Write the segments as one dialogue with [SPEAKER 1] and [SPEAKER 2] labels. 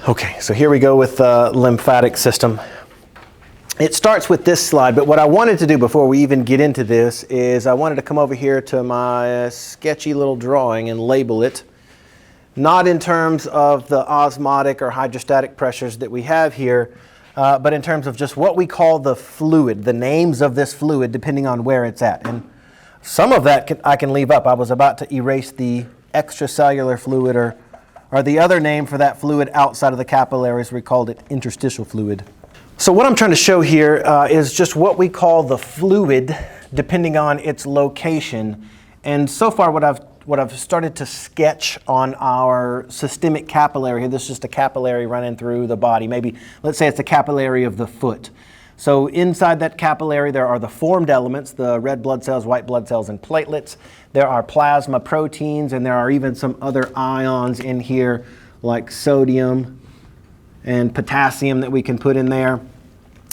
[SPEAKER 1] Okay, so here we go with the lymphatic system. It starts with this slide, but what I wanted to do before we even get into this is I wanted to come over here to my sketchy little drawing and label it, not in terms of the osmotic or hydrostatic pressures that we have here, but in terms of just what we call the fluid, the names of this fluid depending on where it's at. And some of that I can leave up. I was about to erase the extracellular fluid, or the other name for that fluid outside of the capillaries. We called it interstitial fluid. So what I'm trying to show here is just what we call the fluid depending on its location. And so far what I've started to sketch on our systemic capillary, this is just a capillary running through the body. Maybe, let's say it's a capillary of the foot. So inside that capillary there are the formed elements, the red blood cells, white blood cells, and platelets. There are plasma proteins, and there are even some other ions in here like sodium and potassium that we can put in there.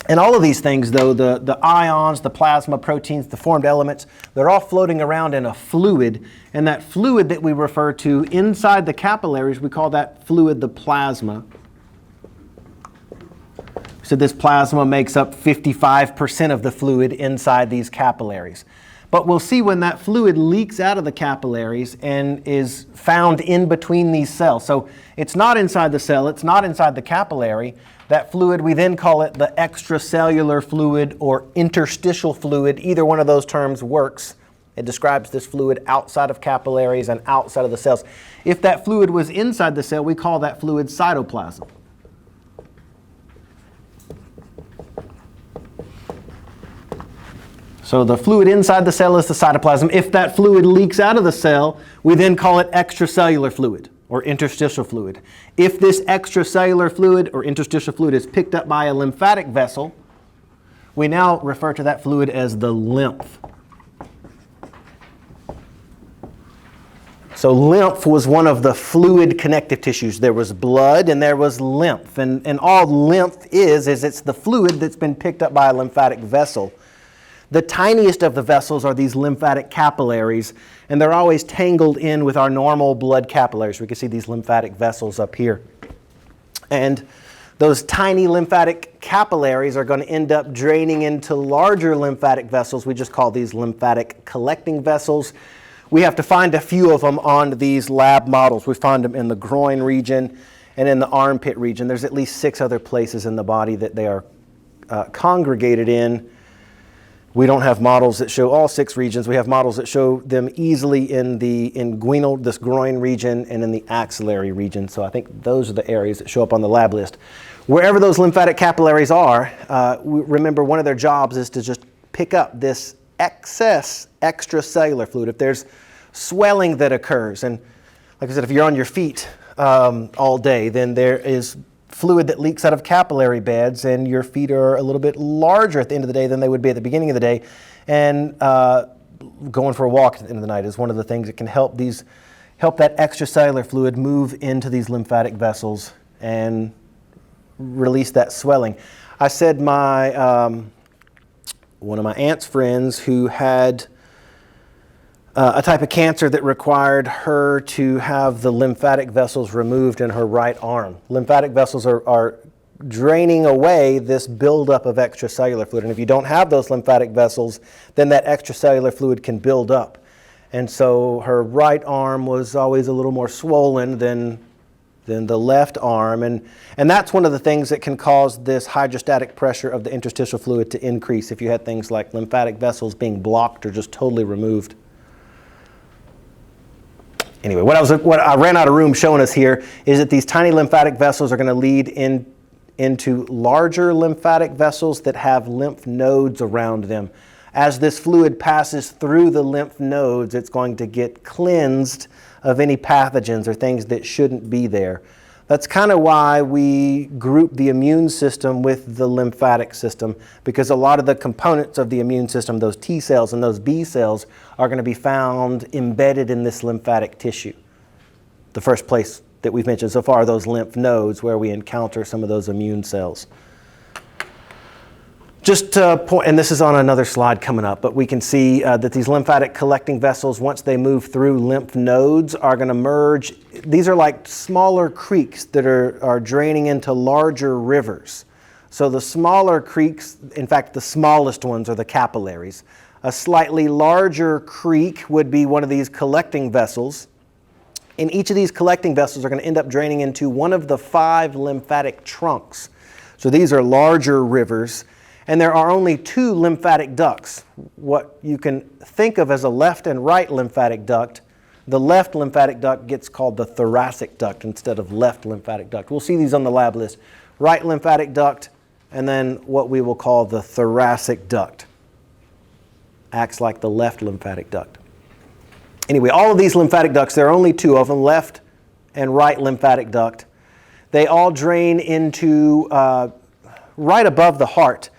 [SPEAKER 1] And all of these things, though, the ions, the plasma proteins, the formed elements, they're all floating around in a fluid. And that fluid that we refer to inside the capillaries, we call that fluid the plasma. So this plasma makes up 55% of the fluid inside these capillaries. But we'll see when that fluid leaks out of the capillaries and is found in between these cells. So it's not inside the cell, it's not inside the capillary. That fluid, we then call it the extracellular fluid or interstitial fluid. Either one of those terms works. It describes this fluid outside of capillaries and outside of the cells. If that fluid was inside the cell, we call that fluid cytoplasm. So the fluid inside the cell is the cytoplasm. If that fluid leaks out of the cell, we then call it extracellular fluid or interstitial fluid. If this extracellular fluid or interstitial fluid is picked up by a lymphatic vessel, we now refer to that fluid as the lymph. So lymph was one of the fluid connective tissues. There was blood and there was lymph. And all lymph is it's the fluid that's been picked up by a lymphatic vessel. The tiniest of the vessels are these lymphatic capillaries, and they're always tangled in with our normal blood capillaries. We can see these lymphatic vessels up here. And those tiny lymphatic capillaries are going to end up draining into larger lymphatic vessels. We just call these lymphatic collecting vessels. We have to find a few of them on these lab models. We find them in the groin region and in the armpit region. There's at least 6 other places in the body that they are congregated in. We don't have models that show all 6 regions. We have models that show them easily in the inguinal, this groin region, and in the axillary region. So I think those are the areas that show up on the lab list. Wherever those lymphatic capillaries are, remember one of their jobs is to just pick up this excess extracellular fluid. If there's swelling that occurs, and like I said, if you're on your feet all day, then there is fluid that leaks out of capillary beds, and your feet are a little bit larger at the end of the day than they would be at the beginning of the day. And going for a walk at the end of the night is one of the things that can help that extracellular fluid move into these lymphatic vessels and release that swelling. I said one of my aunt's friends who had a type of cancer that required her to have the lymphatic vessels removed in her right arm. Lymphatic vessels are draining away this buildup of extracellular fluid. And if you don't have those lymphatic vessels, then that extracellular fluid can build up. And so her right arm was always a little more swollen than the left arm. And that's one of the things that can cause this hydrostatic pressure of the interstitial fluid to increase if you had things like lymphatic vessels being blocked or just totally removed. Anyway, what I ran out of room showing us here is that these tiny lymphatic vessels are going to lead into larger lymphatic vessels that have lymph nodes around them. As this fluid passes through the lymph nodes, it's going to get cleansed of any pathogens or things that shouldn't be there. That's kind of why we group the immune system with the lymphatic system, because a lot of the components of the immune system, those T cells and those B cells, are going to be found embedded in this lymphatic tissue. The first place that we've mentioned so far are those lymph nodes where we encounter some of those immune cells. Just to point, and this is on another slide coming up, but we can see that these lymphatic collecting vessels, once they move through lymph nodes, are going to merge. These are like smaller creeks that are draining into larger rivers. So the smaller creeks, in fact, the smallest ones are the capillaries. A slightly larger creek would be one of these collecting vessels. And each of these collecting vessels are going to end up draining into one of the 5 lymphatic trunks. So these are larger rivers. And there are only 2 lymphatic ducts, what you can think of as a left and right lymphatic duct. The left lymphatic duct gets called the thoracic duct instead of left lymphatic duct. We'll see these on the lab list. Right lymphatic duct, and then what we will call the thoracic duct. Acts like the left lymphatic duct. Anyway, all of these lymphatic ducts, there are only 2 of them, left and right lymphatic duct. They all drain into right above the heart.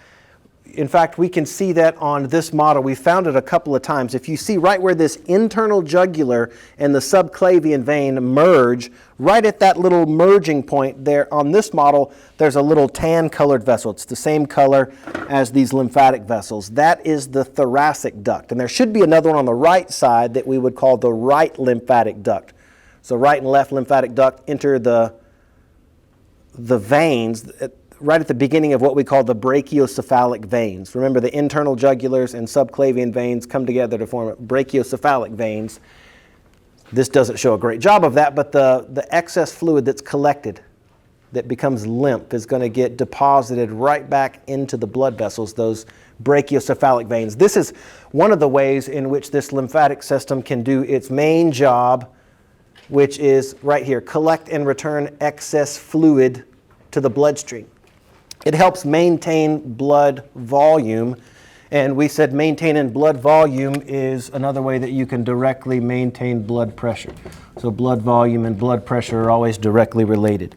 [SPEAKER 1] In fact, we can see that on this model. We found it a couple of times. If you see right where this internal jugular and the subclavian vein merge, right at that little merging point there on this model, there's a little tan-colored vessel. It's the same color as these lymphatic vessels. That is the thoracic duct. And there should be another one on the right side that we would call the right lymphatic duct. So right and left lymphatic duct enter the veins right at the beginning of what we call the Brachiocephalic Veins. Remember, the internal jugulars and subclavian veins come together to form Brachiocephalic Veins. This doesn't show a great job of that, but the excess fluid that's collected, that becomes lymph, is going to get deposited right back into the blood vessels, those Brachiocephalic veins. This is one of the ways in which this lymphatic system can do its main job, which is right here, collect and return excess fluid to the bloodstream. It helps maintain blood volume, and we said maintaining blood volume is another way that you can directly maintain blood pressure. So blood volume and blood pressure are always directly related.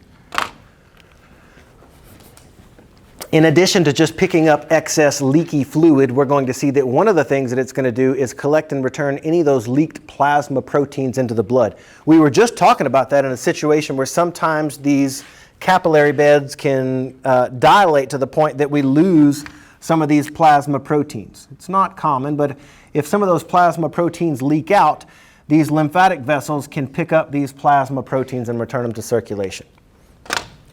[SPEAKER 1] In addition to just picking up excess leaky fluid, we're going to see that one of the things that it's going to do is collect and return any of those leaked plasma proteins into the blood. We were just talking about that in a situation where sometimes these capillary beds can dilate to the point that we lose some of these plasma proteins. It's not common, but if some of those plasma proteins leak out, these lymphatic vessels can pick up these plasma proteins and return them to circulation.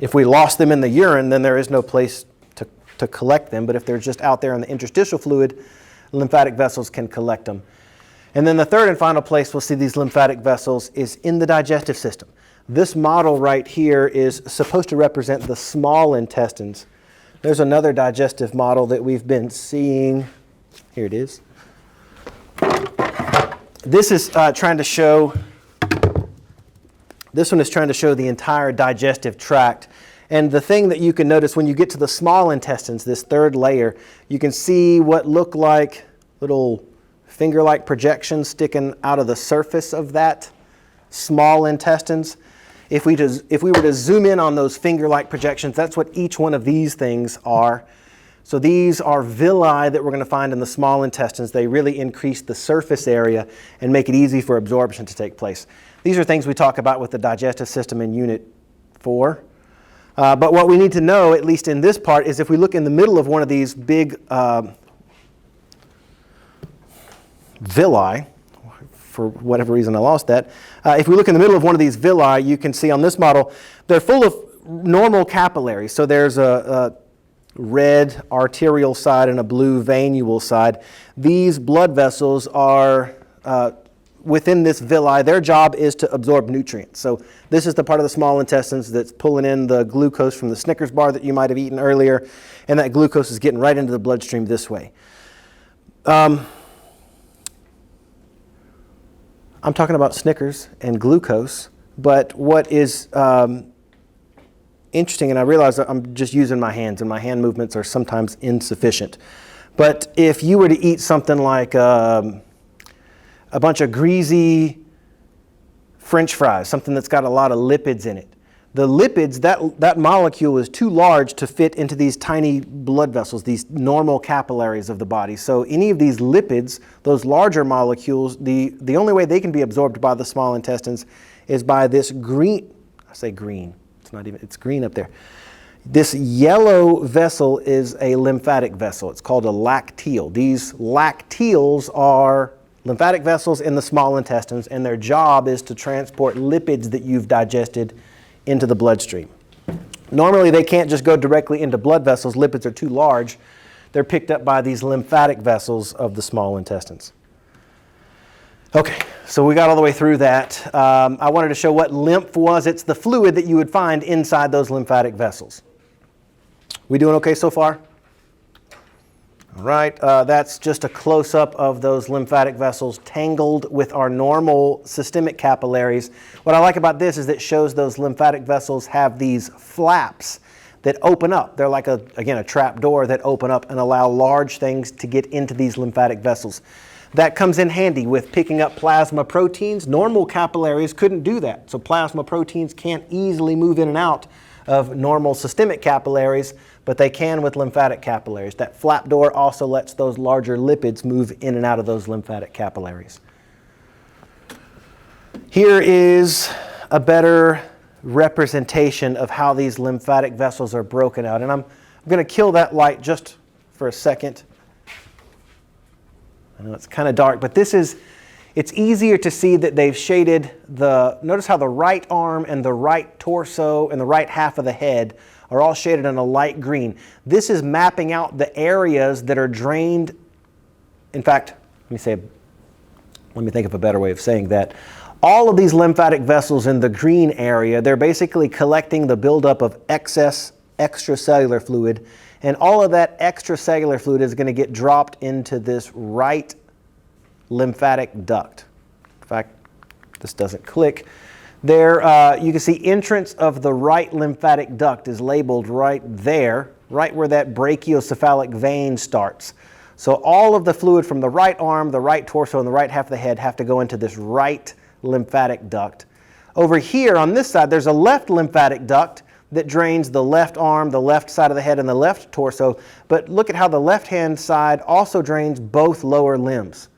[SPEAKER 1] If we lost them in the urine, then there is no place to collect them, but if they're just out there in the interstitial fluid, lymphatic vessels can collect them. And then the third and final place we'll see these lymphatic vessels is in the digestive system. This model right here is supposed to represent the small intestines. There's another digestive model that we've been seeing. Here it is. This is trying to show, this one is trying to show the entire digestive tract. And the thing that you can notice when you get to the small intestines, this third layer, you can see what look like little finger-like projections sticking out of the surface of that small intestines. If we were to zoom in on those finger-like projections, that's what each one of these things are. So these are villi that we're going to find in the small intestines. They really increase the surface area and make it easy for absorption to take place. These are things we talk about with the digestive system in Unit 4. But what we need to know, at least in this part, is if we look in the middle of one of these big villi, for whatever reason I lost that. If we look in the middle of one of these villi, you can see on this model, they're full of normal capillaries. So there's a red arterial side and a blue venule side. These blood vessels are within this villi. Their job is to absorb nutrients. So this is the part of the small intestines that's pulling in the glucose from the Snickers bar that you might have eaten earlier, and that glucose is getting right into the bloodstream this way. I'm talking about Snickers and glucose, but what is interesting, and I realize that I'm just using my hands, and my hand movements are sometimes insufficient. But if you were to eat something like a bunch of greasy French fries, something that's got a lot of lipids in it, the lipids, that molecule is too large to fit into these tiny blood vessels, these normal capillaries of the body. So any of these lipids, those larger molecules, the only way they can be absorbed by the small intestines is by this green, I say green, it's not even, it's green up there. This yellow vessel is a lymphatic vessel. It's called a lacteal. These lacteals are lymphatic vessels in the small intestines, and their job is to transport lipids that you've digested into the bloodstream. Normally, they can't just go directly into blood vessels. Lipids are too large. They're picked up by these lymphatic vessels of the small intestines. Okay, so we got all the way through that. I wanted to show what lymph was. It's the fluid that you would find inside those lymphatic vessels. We doing okay so far? All right, that's just a close-up of those lymphatic vessels tangled with our normal systemic capillaries. What I like about this is it shows those lymphatic vessels have these flaps that open up. They're like, again, a trap door that open up and allow large things to get into these lymphatic vessels. That comes in handy with picking up plasma proteins. Normal capillaries couldn't do that, so plasma proteins can't easily move in and out of normal systemic capillaries, but they can with lymphatic capillaries. That flap door also lets those larger lipids move in and out of those lymphatic capillaries. Here is a better representation of how these lymphatic vessels are broken out. And I'm going to kill that light just for a second. I know it's kind of dark, but it's easier to see that they've shaded notice how the right arm and the right torso and the right half of the head are all shaded in a light green. This is mapping out the areas that are drained. In fact, let me think of a better way of saying that. All of these lymphatic vessels in the green area, they're basically collecting the buildup of excess extracellular fluid, and all of that extracellular fluid is going to get dropped into this right lymphatic duct. In fact, this doesn't click. There, you can see entrance of the right lymphatic duct is labeled right there, right where that brachiocephalic vein starts. So all of the fluid from the right arm, the right torso, and the right half of the head have to go into this right lymphatic duct. Over here on this side, there's a left lymphatic duct that drains the left arm, the left side of the head, and the left torso. But look at how the left-hand side also drains both lower limbs.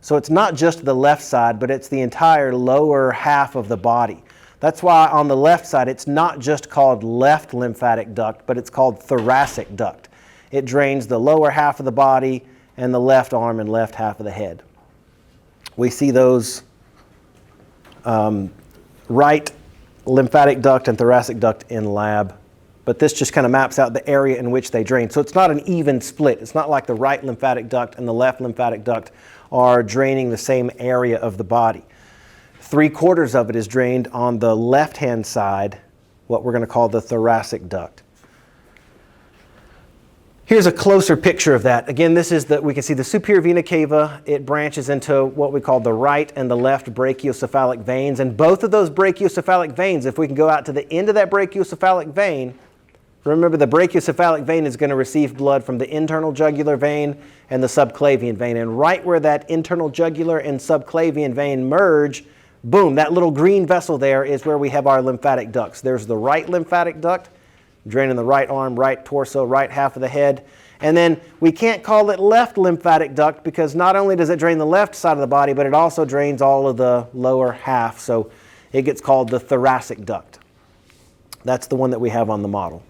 [SPEAKER 1] So it's not just the left side, but it's the entire lower half of the body. That's why on the left side, it's not just called left lymphatic duct, but it's called thoracic duct. It drains the lower half of the body and the left arm and left half of the head. We see those right lymphatic duct and thoracic duct in lab, but this just kind of maps out the area in which they drain. So it's not an even split. It's not like the right lymphatic duct and the left lymphatic duct are draining the same area of the body. 3/4 of it is drained on the left-hand side, what we're going to call the thoracic duct. Here's a closer picture of that. Again, we can see the superior vena cava. It branches into what we call the right and the left brachiocephalic veins. And both of those brachiocephalic veins, if we can go out to the end of that brachiocephalic vein, remember the brachiocephalic vein is going to receive blood from the internal jugular vein and the subclavian vein. And right where that internal jugular and subclavian vein merge, boom, that little green vessel there is where we have our lymphatic ducts. There's the right lymphatic duct, draining the right arm, right torso, right half of the head. And then we can't call it left lymphatic duct because not only does it drain the left side of the body, but it also drains all of the lower half. So it gets called the thoracic duct. That's the one that we have on the model.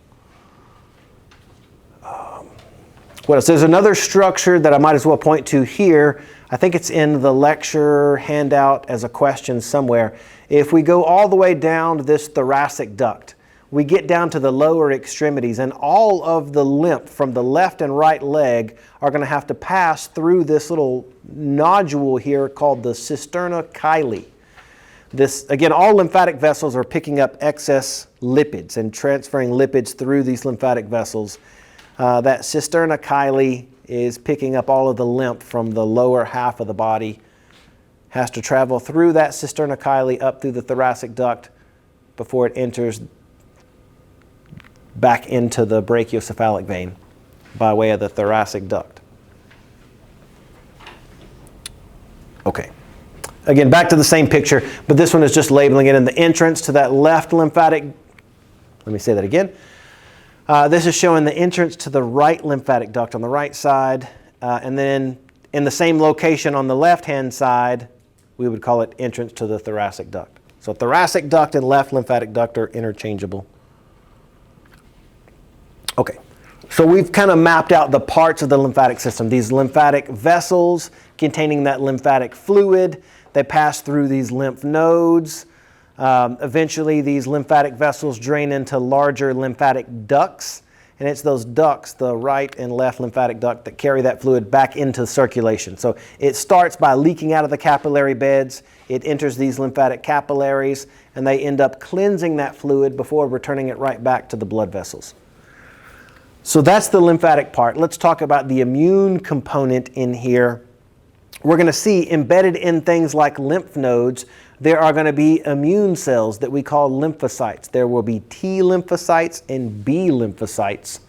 [SPEAKER 1] What else? There's another structure that I might as well point to here. I think it's in the lecture handout as a question somewhere. If we go all the way down to this thoracic duct, we get down to the lower extremities, and all of the lymph from the left and right leg are going to have to pass through this little nodule here called the cisterna chyli. This, again, all lymphatic vessels are picking up excess lipids and transferring lipids through these lymphatic vessels. That cisterna chyli is picking up all of the lymph from the lower half of the body, has to travel through that cisterna chyli up through the thoracic duct before it enters back into the brachiocephalic vein by way of the thoracic duct. Okay. Again, back to the same picture, but this one is just labeling it in the entrance to that left lymphatic. Let me say that again. This is showing the entrance to the right lymphatic duct on the right side, and then in the same location on the left-hand side, we would call it entrance to the thoracic duct. So thoracic duct and left lymphatic duct are interchangeable. Okay, so we've kind of mapped out the parts of the lymphatic system. These lymphatic vessels containing that lymphatic fluid, they pass through these lymph nodes. Eventually, these lymphatic vessels drain into larger lymphatic ducts, and it's those ducts, the right and left lymphatic duct, that carry that fluid back into circulation. So it starts by leaking out of the capillary beds, it enters these lymphatic capillaries, and they end up cleansing that fluid before returning it right back to the blood vessels. So that's the lymphatic part. Let's talk about the immune component in here. We're going to see embedded in things like lymph nodes, there are going to be immune cells that we call lymphocytes. There will be T lymphocytes and B lymphocytes.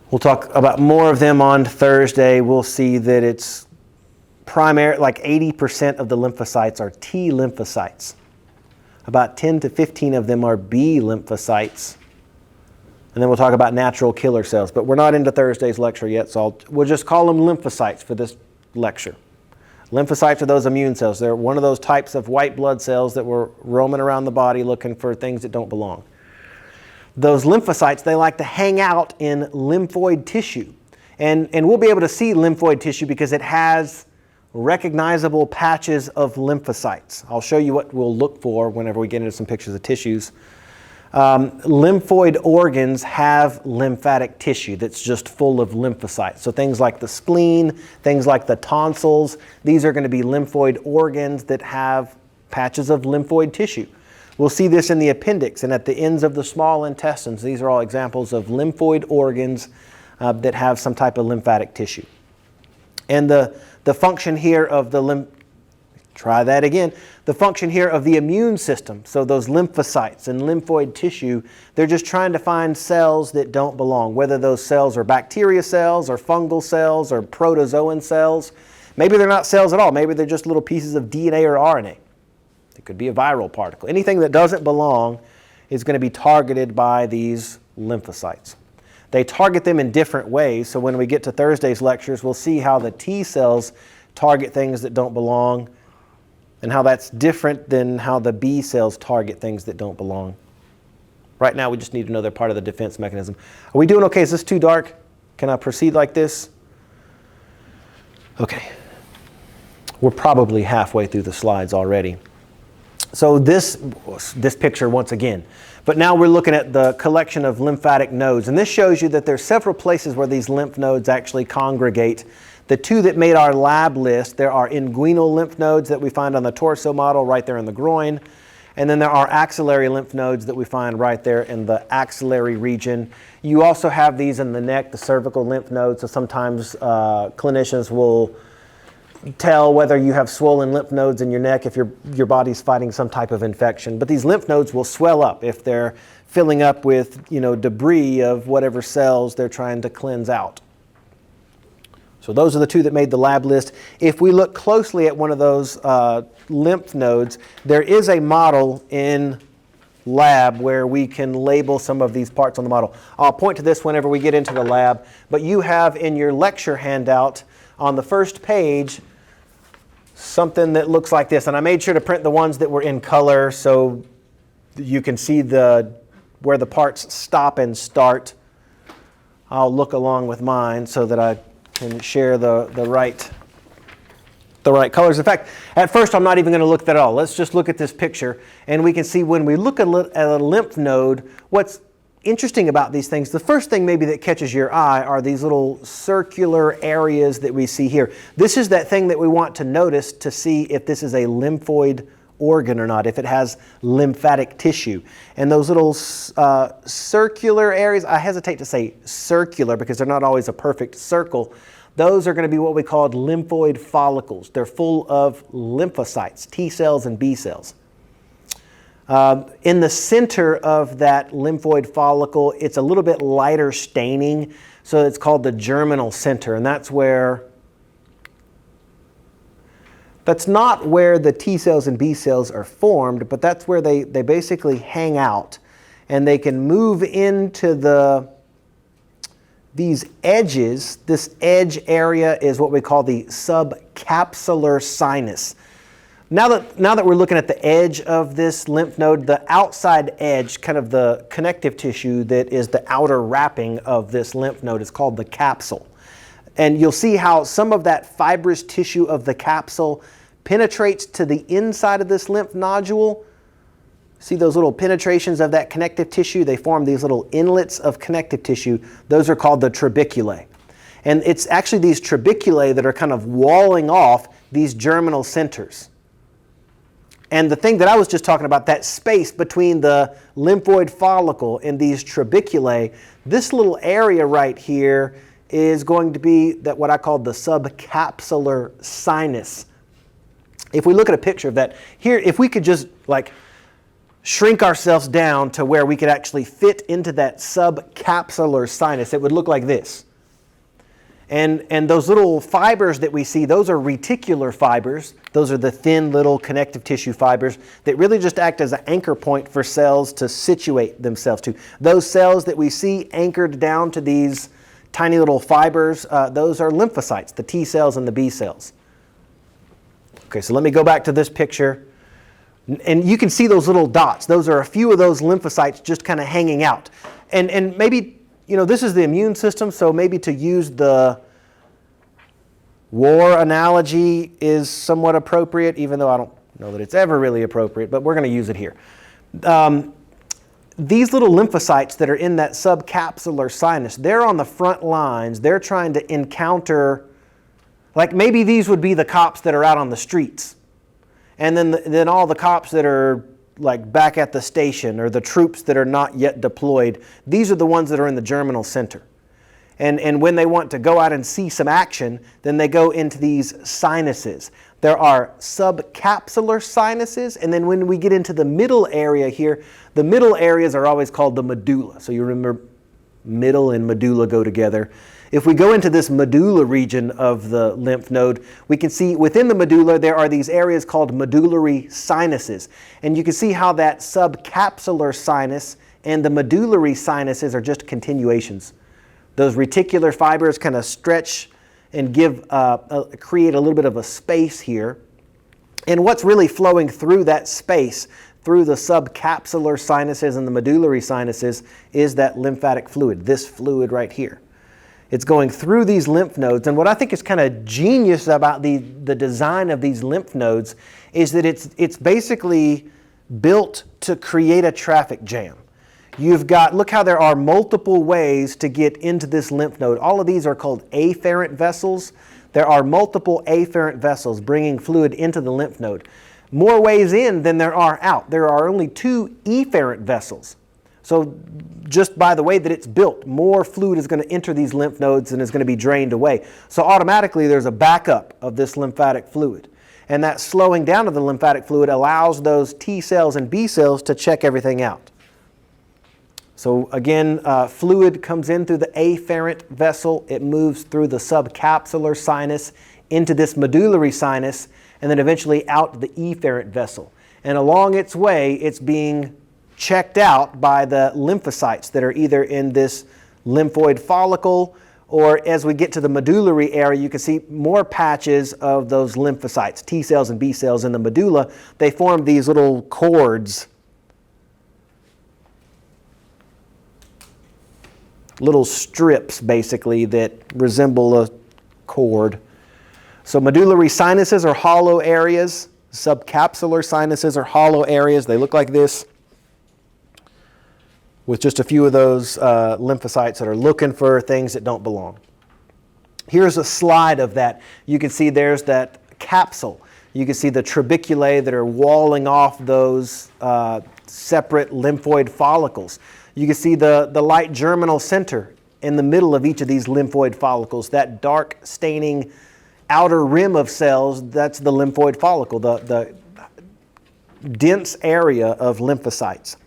[SPEAKER 1] We'll talk about more of them on Thursday. We'll see that it's like 80% of the lymphocytes are T lymphocytes. About 10 to 15 of them are B lymphocytes. And then we'll talk about natural killer cells. But we're not into Thursday's lecture yet, so we'll just call them lymphocytes for this lecture. Lymphocytes are those immune cells. They're one of those types of white blood cells that were roaming around the body looking for things that don't belong. Those lymphocytes, they like to hang out in lymphoid tissue. And we'll be able to see lymphoid tissue because it has recognizable patches of lymphocytes. I'll show you what we'll look for whenever we get into some pictures of tissues. Lymphoid organs have lymphatic tissue that's just full of lymphocytes. So things like the spleen, things like the tonsils, these are going to be lymphoid organs that have patches of lymphoid tissue. We'll see this in the appendix and at the ends of the small intestines. These are all examples of lymphoid organs that have some type of lymphatic tissue. And the function here of the The function here of the immune system, so those lymphocytes and lymphoid tissue, they're just trying to find cells that don't belong, whether those cells are bacteria cells or fungal cells or protozoan cells. Maybe they're not cells at all. Maybe they're just little pieces of DNA or RNA. It could be a viral particle. Anything that doesn't belong is going to be targeted by these lymphocytes. They target them in different ways, so when we get to Thursday's lectures, we'll see how the T cells target things that don't belong, and how that's different than how the B cells target things that don't belong. Right now, we just need to know they're part of the defense mechanism. Are we doing okay? Is this too dark? Can I proceed like this? Okay. We're probably halfway through the slides already. So this picture once again. But now we're looking at the collection of lymphatic nodes. And this shows you that there's several places where these lymph nodes actually congregate. The two that made our lab list, there are inguinal lymph nodes that we find on the torso model right there in the groin. And then there are axillary lymph nodes that we find right there in the axillary region. You also have these in the neck, the cervical lymph nodes. So sometimes clinicians will tell whether you have swollen lymph nodes in your neck if your body's fighting some type of infection. But these lymph nodes will swell up if they're filling up with, debris of whatever cells they're trying to cleanse out. So those are the two that made the lab list. If we look closely at one of those lymph nodes, there is a model in lab where we can label some of these parts on the model. I'll point to this whenever we get into the lab, but you have in your lecture handout on the first page something that looks like this. And I made sure to print the ones that were in color so you can see where the parts stop and start. I'll look along with mine so that I can share the right colors. In fact, at first I'm not even going to look at that at all. Let's just look at this picture, and we can see when we look at a lymph node, what's interesting about these things, the first thing maybe that catches your eye are these little circular areas that we see here. This is that thing that we want to notice to see if this is a lymphoid organ or not, if it has lymphatic tissue. And those little circular areas, I hesitate to say circular because they're not always a perfect circle. Those are going to be what we call lymphoid follicles. They're full of lymphocytes, T cells and B cells. In the center of that lymphoid follicle, it's a little bit lighter staining, so it's called the germinal center, and that's not where the T cells and B cells are formed, but that's where they basically hang out, and they can move into these edges. This edge area is what we call the subcapsular sinus. Now that we're looking at the edge of this lymph node, the outside edge, kind of the connective tissue that is the outer wrapping of this lymph node, is called the capsule. And you'll see how some of that fibrous tissue of the capsule penetrates to the inside of this lymph nodule. See those little penetrations of that connective tissue? They form these little inlets of connective tissue. Those are called the trabeculae. And it's actually these trabeculae that are kind of walling off these germinal centers. And the thing that I was just talking about, that space between the lymphoid follicle and these trabeculae, this little area right here is going to be what I call the subcapsular sinus. If we look at a picture of that, here, if we could just like shrink ourselves down to where we could actually fit into that subcapsular sinus, it would look like this. And those little fibers that we see, those are reticular fibers. Those are the thin little connective tissue fibers that really just act as an anchor point for cells to situate themselves to. Those cells that we see anchored down to these tiny little fibers, those are lymphocytes, the T cells and the B cells. Okay, so let me go back to this picture. And you can see those little dots. Those are a few of those lymphocytes just kind of hanging out. And maybe, you know, this is the immune system, so maybe to use the war analogy is somewhat appropriate, even though I don't know that it's ever really appropriate, but we're going to use it here. These little lymphocytes that are in that subcapsular sinus, they're on the front lines. They're trying to encounter, like maybe these would be the cops that are out on the streets. And then all the cops that are like back at the station, or the troops that are not yet deployed, these are the ones that are in the Germinal Center. And when they want to go out and see some action, then they go into these sinuses. There are subcapsular sinuses, and then when we get into the middle area here, the middle areas are always called the medulla. So you remember middle and medulla go together. If we go into this medulla region of the lymph node, we can see within the medulla there are these areas called medullary sinuses. And you can see how that subcapsular sinus and the medullary sinuses are just continuations. Those reticular fibers kind of stretch and create a little bit of a space here. And what's really flowing through that space, through the subcapsular sinuses and the medullary sinuses, is that lymphatic fluid, this fluid right here. It's going through these lymph nodes, and what I think is kind of genius about the design of these lymph nodes is that it's basically built to create a traffic jam. You've got, look how there are multiple ways to get into this lymph node. All of these are called afferent vessels. There are multiple afferent vessels bringing fluid into the lymph node. More ways in than there are out. There are only 2 efferent vessels. So just by the way that it's built, more fluid is going to enter these lymph nodes and is going to be drained away. So automatically there's a backup of this lymphatic fluid. And that slowing down of the lymphatic fluid allows those T cells and B cells to check everything out. So again, fluid comes in through the afferent vessel. It moves through the subcapsular sinus into this medullary sinus, and then eventually out the efferent vessel. And along its way, it's being checked out by the lymphocytes that are either in this lymphoid follicle, or as we get to the medullary area, you can see more patches of those lymphocytes, T cells and B cells in the medulla. They form these little cords, little strips basically that resemble a cord. So medullary sinuses are hollow areas. Subcapsular sinuses are hollow areas. They look like this, with just a few of those lymphocytes that are looking for things that don't belong. Here's a slide of that. You can see there's that capsule. You can see the trabeculae that are walling off those separate lymphoid follicles. You can see the light germinal center in the middle of each of these lymphoid follicles. That dark staining outer rim of cells, that's the lymphoid follicle, the dense area of lymphocytes.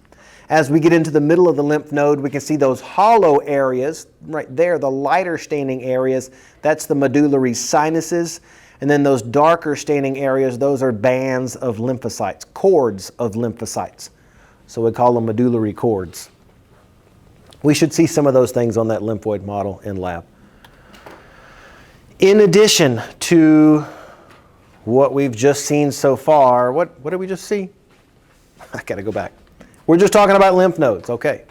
[SPEAKER 1] As we get into the middle of the lymph node, we can see those hollow areas right there, the lighter staining areas. That's the medullary sinuses. And then those darker staining areas, those are bands of lymphocytes, cords of lymphocytes. So we call them medullary cords. We should see some of those things on that lymphoid model in lab. In addition to what we've just seen so far. What did we just see? I got to go back. We're just talking about lymph nodes, okay.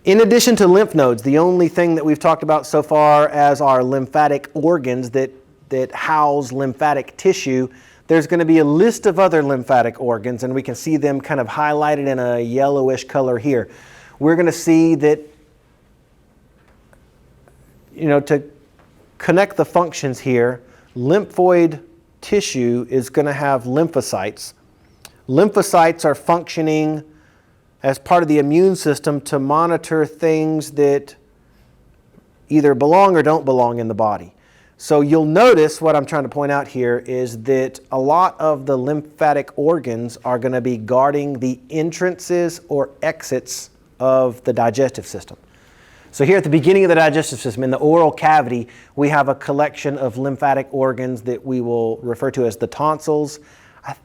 [SPEAKER 1] In addition to lymph nodes, the only thing that we've talked about so far as our lymphatic organs that house lymphatic tissue, there's going to be a list of other lymphatic organs, and we can see them kind of highlighted in a yellowish color here. We're going to see that, to connect the functions here, lymphoid tissue is going to have lymphocytes. Lymphocytes are functioning as part of the immune system to monitor things that either belong or don't belong in the body. So you'll notice what I'm trying to point out here is that a lot of the lymphatic organs are going to be guarding the entrances or exits of the digestive system. So here at the beginning of the digestive system, in the oral cavity, we have a collection of lymphatic organs that we will refer to as the tonsils.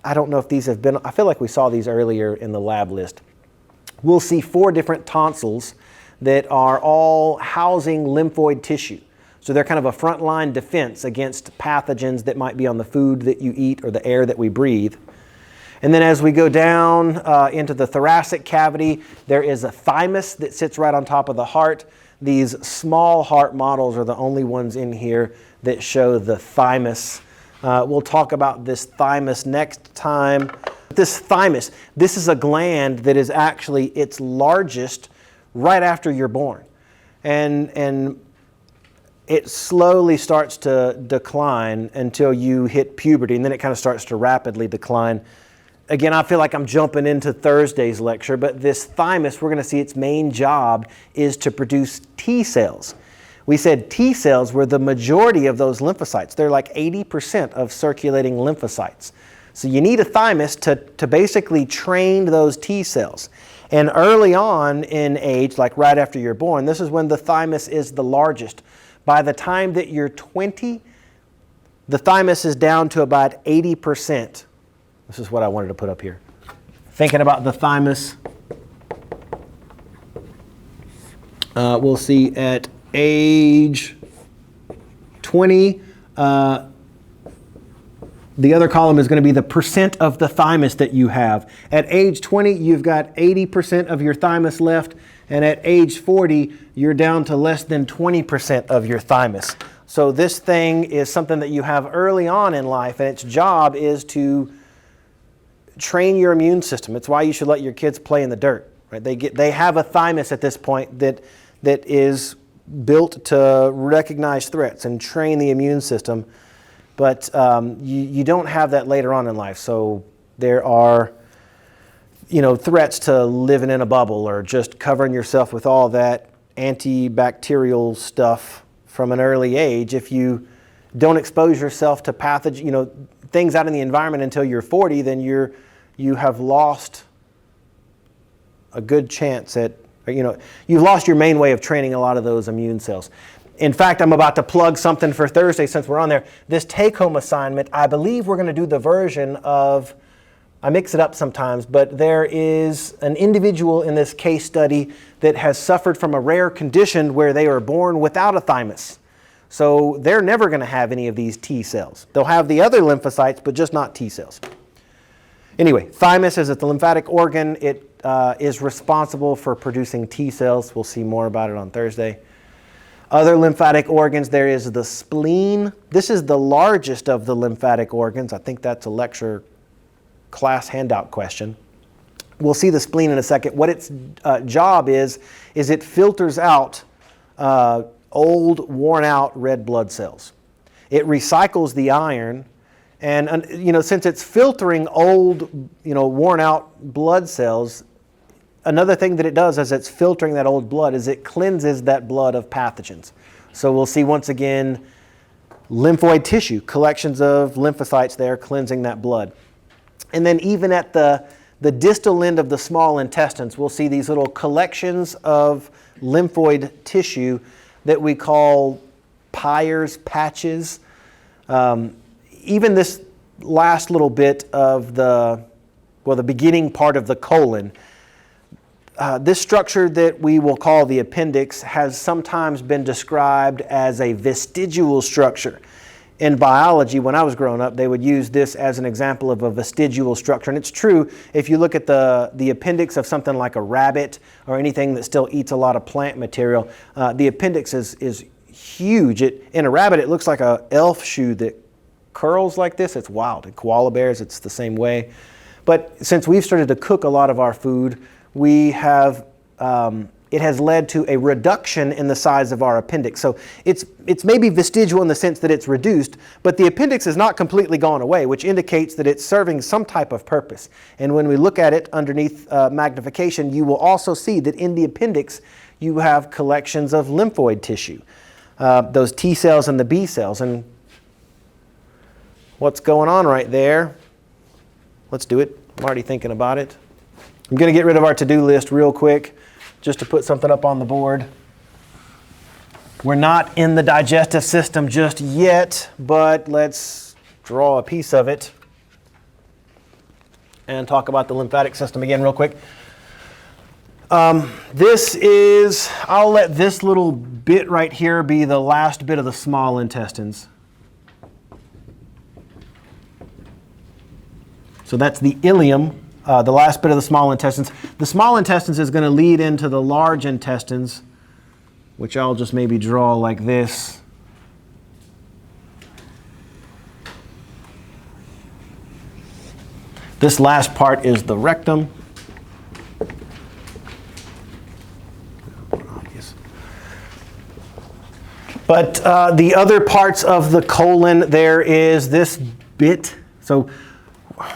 [SPEAKER 1] I don't know if these have been, I feel like we saw these earlier in the lab list. We'll see 4 different tonsils that are all housing lymphoid tissue. So they're kind of a frontline defense against pathogens that might be on the food that you eat or the air that we breathe. And then as we go down into the thoracic cavity, there is a thymus that sits right on top of the heart. These small heart models are the only ones in here that show the thymus. We'll talk about this thymus next time. This thymus, this is a gland that is actually its largest right after you're born. And it slowly starts to decline until you hit puberty, and then it kind of starts to rapidly decline. Again, I feel like I'm jumping into Thursday's lecture, but this thymus, we're going to see its main job is to produce T cells. We said T cells were the majority of those lymphocytes. They're like 80% of circulating lymphocytes. So you need a thymus to basically train those T cells. And early on in age, like right after you're born, this is when the thymus is the largest. By the time that you're 20, the thymus is down to about 80%. This is what I wanted to put up here. Thinking about the thymus, we'll see at age 20, the other column is going to be the percent of the thymus that you have. At age 20, you've got 80% of your thymus left, and at age 40, you're down to less than 20% of your thymus. So this thing is something that you have early on in life, and its job is to train your immune system. It's why you should let your kids play in the dirt. Right? They have a thymus at this point that is built to recognize threats and train the immune system. But you don't have that later on in life. So there are, threats to living in a bubble or just covering yourself with all that antibacterial stuff from an early age. If you don't expose yourself to pathogen, things out in the environment until you're 40, then you have lost a good chance at, you've lost your main way of training a lot of those immune cells. In fact, I'm about to plug something for Thursday since we're on there. This take-home assignment, I believe we're going to do the version of, I mix it up sometimes, but there is an individual in this case study that has suffered from a rare condition where they were born without a thymus. So they're never going to have any of these T cells. They'll have the other lymphocytes, but just not T cells. Anyway, thymus is a lymphatic organ. It is responsible for producing T cells. We'll see more about it on Thursday. Other lymphatic organs, there is the spleen. This is the largest of the lymphatic organs. I think that's a lecture class handout question. We'll see the spleen in a second. What its job is it filters out old, worn out red blood cells. It recycles the iron, and since it's filtering old, worn out blood cells, another thing that it does as it's filtering that old blood is it cleanses that blood of pathogens. So we'll see once again lymphoid tissue, collections of lymphocytes there cleansing that blood. And then even at the distal end of the small intestines, we'll see these little collections of lymphoid tissue that we call Pyres Patches. Even this last little bit of the beginning part of the colon, this structure that we will call the appendix has sometimes been described as a vestigial structure. in biology, when I was growing up, they would use this as an example of a vestigial structure. And it's true, if you look at the appendix of something like a rabbit or anything that still eats a lot of plant material, the appendix is huge. In a rabbit, it looks like an elf shoe that curls like this. It's wild. In koala bears, it's the same way. But since we've started to cook a lot of our food, we have it has led to a reduction in the size of our appendix. So it's maybe vestigial in the sense that it's reduced, but the appendix is not completely gone away, which indicates that it's serving some type of purpose. And when we look at it underneath magnification, you will also see that in the appendix you have collections of lymphoid tissue, those T cells and the B cells. And what's going on right there? Let's do it. I'm already thinking about it. I'm going to get rid of our to-do list real quick, just to put something up on the board. We're not in the digestive system just yet, but let's draw a piece of it and talk about the lymphatic system again real quick. I'll let this little bit right here be the last bit of the small intestines. So that's the ileum. The last bit of the small intestines. The small intestines is going to lead into the large intestines, which I'll just maybe draw like this. This last part is the rectum. But the other parts of the colon, there is this bit. So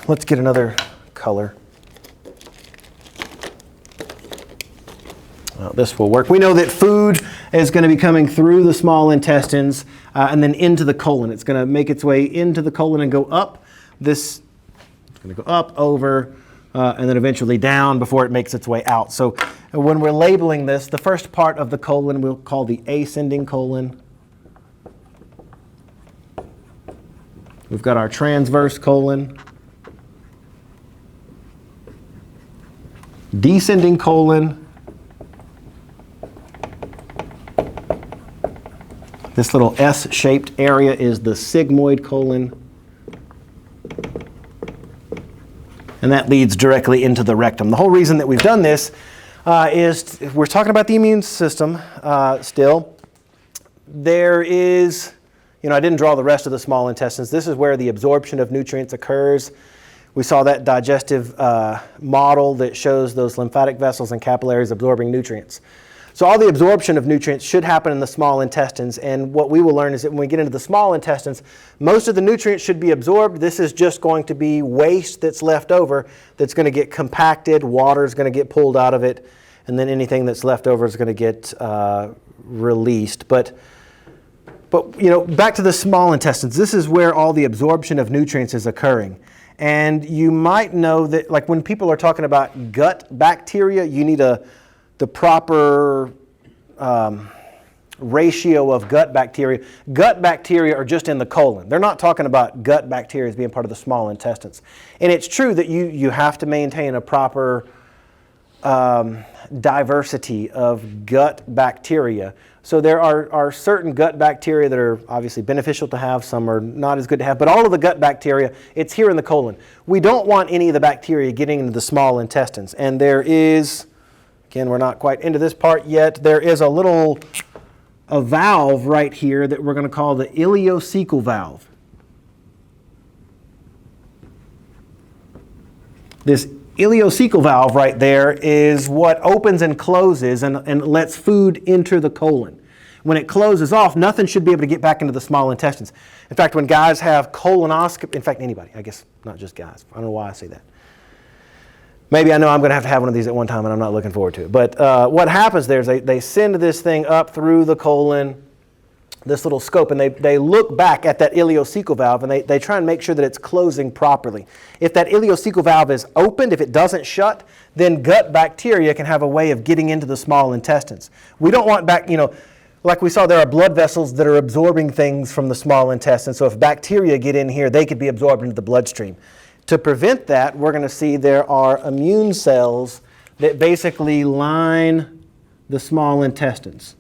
[SPEAKER 1] let's get another color. This will work. We know that food is going to be coming through the small intestines and then into the colon. It's going to make its way into the colon and go up. This is going to go up, over, and then eventually down before it makes its way out. So when we're labeling this, the first part of the colon we'll call the ascending colon. We've got our transverse colon, descending colon. This little S-shaped area is the sigmoid colon. And that leads directly into the rectum. The whole reason that we've done this is we're talking about the immune system still. There is, I didn't draw the rest of the small intestines. This is where the absorption of nutrients occurs. We saw that digestive model that shows those lymphatic vessels and capillaries absorbing nutrients. So all the absorption of nutrients should happen in the small intestines, and what we will learn is that when we get into the small intestines, most of the nutrients should be absorbed. This is just going to be waste that's left over that's going to get compacted, water is going to get pulled out of it, and then anything that's left over is going to get released. But back to the small intestines, this is where all the absorption of nutrients is occurring. And you might know that, like when people are talking about gut bacteria, you need the proper ratio of gut bacteria. Gut bacteria are just in the colon. They're not talking about gut bacteria as being part of the small intestines. And it's true that you have to maintain a proper diversity of gut bacteria. So there are certain gut bacteria that are obviously beneficial to have, some are not as good to have, but all of the gut bacteria, it's here in the colon. We don't want any of the bacteria getting into the small intestines. And there is, again, we're not quite into this part yet, there is a valve right here that we're going to call the Ileocecal Valve. This Ileocecal valve right there is what opens and closes and lets food enter the colon. When it closes off, nothing should be able to get back into the small intestines. In fact, when guys have colonoscopy, in fact, anybody, I guess not just guys. I don't know why I say that. Maybe I know I'm going to have one of these at one time and I'm not looking forward to it. But what happens there is they send this thing up through the colon, this little scope, and they look back at that ileocecal valve and they try and make sure that it's closing properly. If that ileocecal valve is opened, if it doesn't shut, then gut bacteria can have a way of getting into the small intestines. We don't want like we saw, there are blood vessels that are absorbing things from the small intestine. So if bacteria get in here, they could be absorbed into the bloodstream. To prevent that, we're going to see there are immune cells that basically line the small intestines.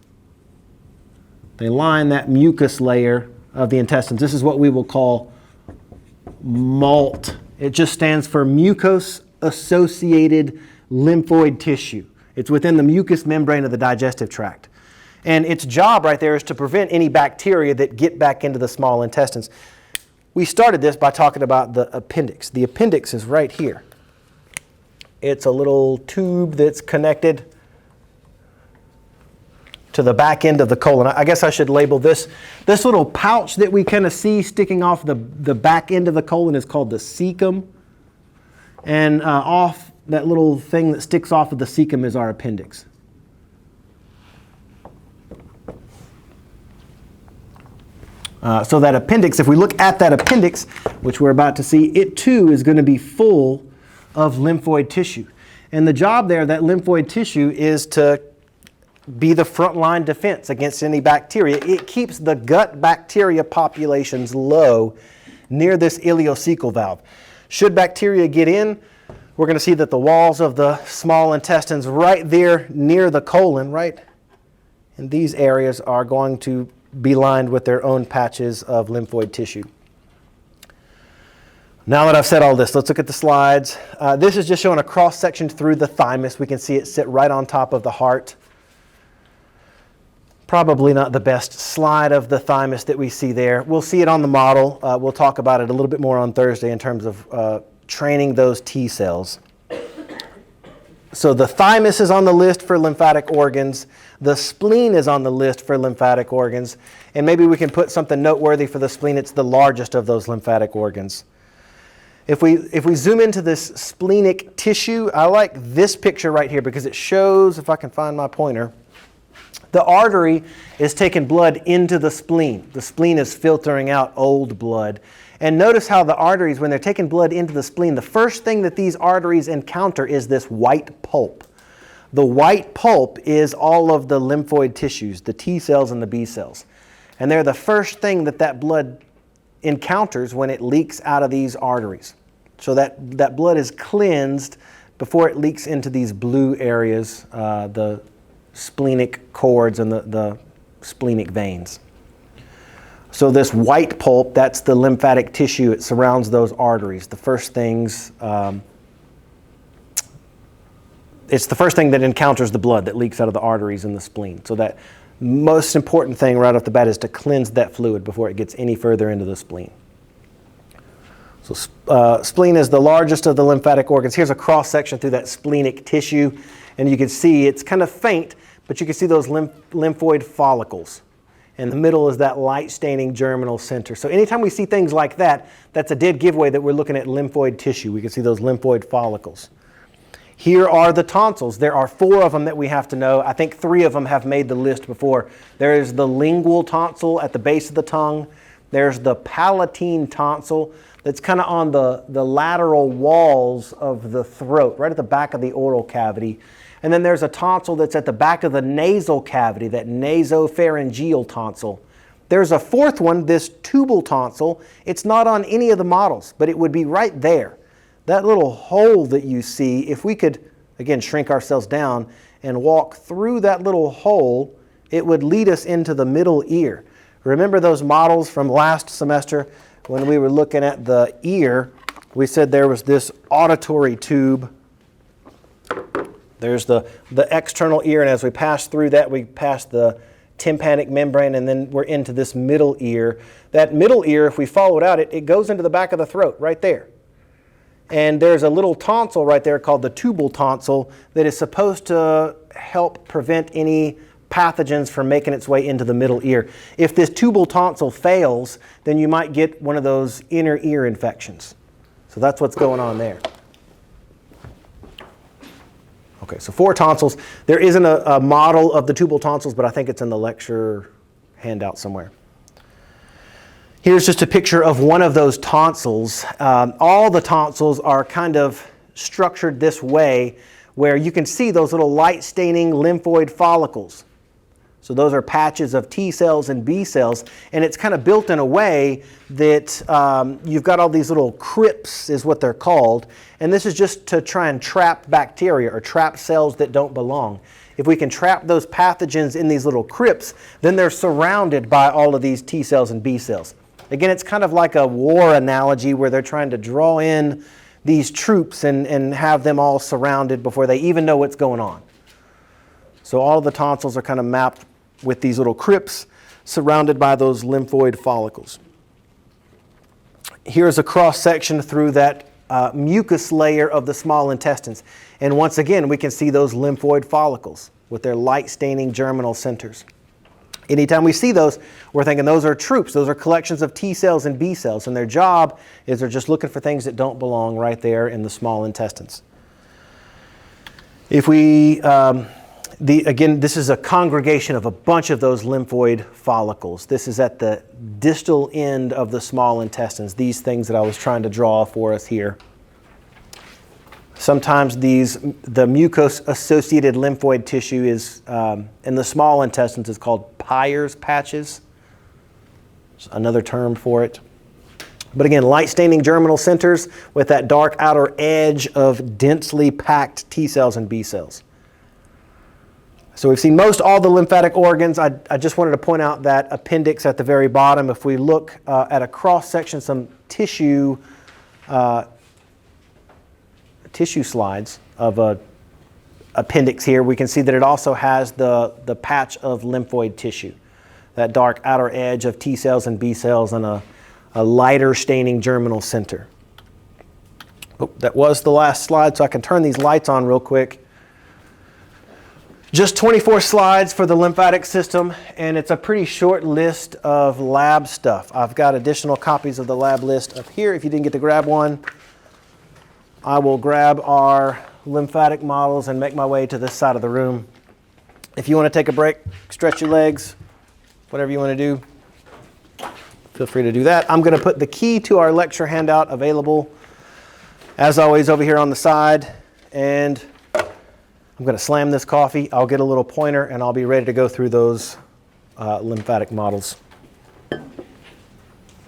[SPEAKER 1] They line that mucus layer of the intestines. This is what we will call MALT. It just stands for mucus-associated lymphoid tissue. It's within the mucous membrane of the digestive tract. And its job right there is to prevent any bacteria that get back into the small intestines. We started this by talking about the appendix. The appendix is right here. It's a little tube that's connected to the back end of the colon. I guess I should label this. This little pouch that we kind of see sticking off the back end of the colon is called the cecum. And off that little thing that sticks off of the cecum is our appendix. So that appendix, if we look at that appendix, which we're about to see, it too is going to be full of lymphoid tissue. And the job there, that lymphoid tissue, is to be the frontline defense against any bacteria. It keeps the gut bacteria populations low near this ileocecal valve. Should bacteria get in, we're going to see that the walls of the small intestines right there near the colon, right in these areas, are going to be lined with their own patches of lymphoid tissue. Now that I've said all this, let's look at the slides. This is just showing a cross-section through the thymus. We can see it sit right on top of the heart. Probably not the best slide of the thymus that we see there. We'll see it on the model. We'll talk about it a little bit more on Thursday in terms of training those T cells. So the thymus is on the list for lymphatic organs. The spleen is on the list for lymphatic organs. And maybe we can put something noteworthy for the spleen. It's the largest of those lymphatic organs. If we zoom into this splenic tissue, I like this picture right here because it shows, if I can find my pointer, the artery is taking blood into the spleen. The spleen is filtering out old blood. And notice how the arteries, when they're taking blood into the spleen, the first thing that these arteries encounter is this white pulp. The white pulp is all of the lymphoid tissues, the T cells and the B cells. And they're the first thing that blood encounters when it leaks out of these arteries. So that blood is cleansed before it leaks into these blue areas, the splenic cords and the splenic veins. So this white pulp, that's the lymphatic tissue. It surrounds those arteries. The first things, it's the first thing that encounters the blood that leaks out of the arteries in the spleen. So that most important thing right off the bat is to cleanse that fluid before it gets any further into the spleen. So spleen is the largest of the lymphatic organs. Here's a cross-section through that splenic tissue. And you can see it's kind of faint, but you can see those lymphoid follicles. In the middle is that light-staining germinal center. So anytime we see things like that, that's a dead giveaway that we're looking at lymphoid tissue. We can see those lymphoid follicles. Here are the tonsils. There are 4 of them that we have to know. I think 3 of them have made the list before. There is the lingual tonsil at the base of the tongue. There's the palatine tonsil that's kind of on the lateral walls of the throat, right at the back of the oral cavity. And then there's a tonsil that's at the back of the nasal cavity, that nasopharyngeal tonsil. There's a 4th one, this tubal tonsil. It's not on any of the models, but it would be right there. That little hole that you see, if we could, again, shrink ourselves down and walk through that little hole, it would lead us into the middle ear. Remember those models from last semester when we were looking at the ear? We said there was this auditory tube. There's the external ear, and as we pass through that, we pass the tympanic membrane, and then we're into this middle ear. That middle ear, if we follow it out, it goes into the back of the throat right there. And there's a little tonsil right there called the tubal tonsil that is supposed to help prevent any pathogens from making its way into the middle ear. If this tubal tonsil fails, then you might get one of those inner ear infections. So that's what's going on there. Okay, so 4 tonsils. There isn't a model of the tubal tonsils, but I think it's in the lecture handout somewhere. Here's just a picture of one of those tonsils. All the tonsils are kind of structured this way, where you can see those little light-staining lymphoid follicles. So those are patches of T cells and B cells, and it's kind of built in a way that you've got all these little crypts is what they're called, and this is just to try and trap bacteria or trap cells that don't belong. If we can trap those pathogens in these little crypts, then they're surrounded by all of these T cells and B cells. Again, it's kind of like a war analogy where they're trying to draw in these troops and have them all surrounded before they even know what's going on. So all of the tonsils are kind of mapped with these little crypts surrounded by those lymphoid follicles. Here's a cross section through that mucus layer of the small intestines. And once again, we can see those lymphoid follicles with their light staining germinal centers. Anytime we see those, we're thinking those are troops. Those are collections of T cells and B cells. And their job is they're just looking for things that don't belong right there in the small intestines. If we... Again, this is a congregation of a bunch of those lymphoid follicles. This is at the distal end of the small intestines, these things that I was trying to draw for us here. Sometimes the mucus-associated lymphoid tissue is, in the small intestines, is called Pyres Patches. It's another term for it. But again, light-staining germinal centers with that dark outer edge of densely packed T cells and B cells. So we've seen most all the lymphatic organs. I just wanted to point out that appendix at the very bottom. If we look at a cross-section, some tissue slides of a appendix here, we can see that it also has the patch of lymphoid tissue, that dark outer edge of T cells and B cells and a lighter staining germinal center. Oh, that was the last slide, so I can turn these lights on real quick. Just 24 slides for the lymphatic system, and it's a pretty short list of lab stuff. I've got additional copies of the lab list up here. If you didn't get to grab one, I will grab our lymphatic models and make my way to this side of the room. If you want to take a break, stretch your legs, whatever you want to do, feel free to do that. I'm going to put the key to our lecture handout available, as always, over here on the side, and I'm going to slam this coffee. I'll get a little pointer, and I'll be ready to go through those lymphatic models.